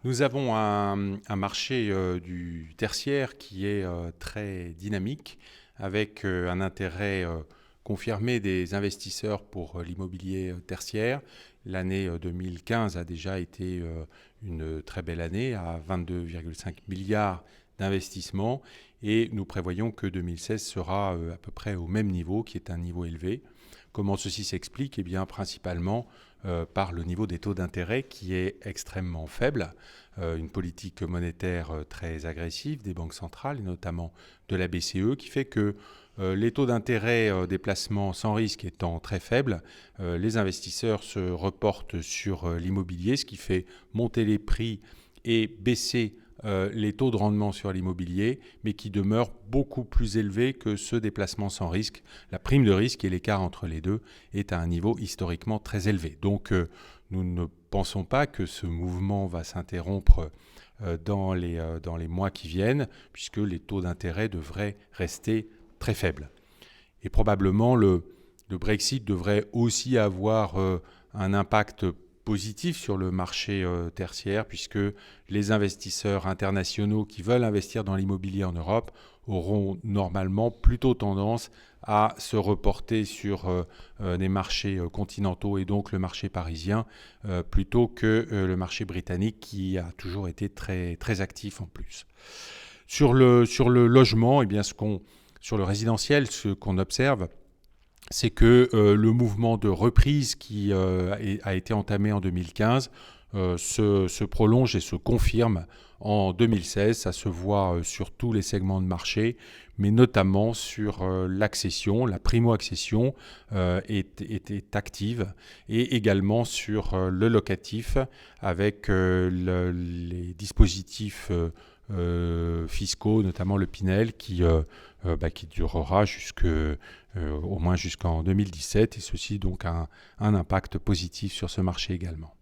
Nous avons un marché du tertiaire qui est très dynamique, avec un intérêt confirmé des investisseurs pour l'immobilier tertiaire. L'année 2015 a déjà été une très belle année, à 22,5 milliards d'investissements, et nous prévoyons que 2016 sera à peu près au même niveau, qui est un niveau élevé. Comment ceci s'explique? Eh bien, principalement par le niveau des taux d'intérêt qui est extrêmement faible, une politique monétaire très agressive des banques centrales, et notamment de la BCE, qui fait que les taux d'intérêt des placements sans risque étant très faibles, les investisseurs se reportent sur l'immobilier, ce qui fait monter les prix et baisser les taux de rendement sur l'immobilier, mais qui demeurent beaucoup plus élevés que ceux des placements sans risque. La prime de risque et l'écart entre les deux est à un niveau historiquement très élevé. Donc nous ne pensons pas que ce mouvement va s'interrompre dans les mois qui viennent, puisque les taux d'intérêt devraient rester très faibles. Et probablement le Brexit devrait aussi avoir un impact positif sur le marché tertiaire, puisque les investisseurs internationaux qui veulent investir dans l'immobilier en Europe auront normalement plutôt tendance à se reporter sur des marchés continentaux et donc le marché parisien plutôt que le marché britannique qui a toujours été très, très actif en plus. Sur le logement, eh bien, sur le résidentiel, ce qu'on observe, c'est que le mouvement de reprise qui a été entamé en 2015 se prolonge et se confirme en 2016. Ça se voit sur tous les segments de marché, mais notamment sur l'accession, la primo-accession est active, et également sur le locatif avec les dispositifs fiscaux, notamment le Pinel, qui durera au moins jusqu'en 2017, et ceci donc a un impact positif sur ce marché également.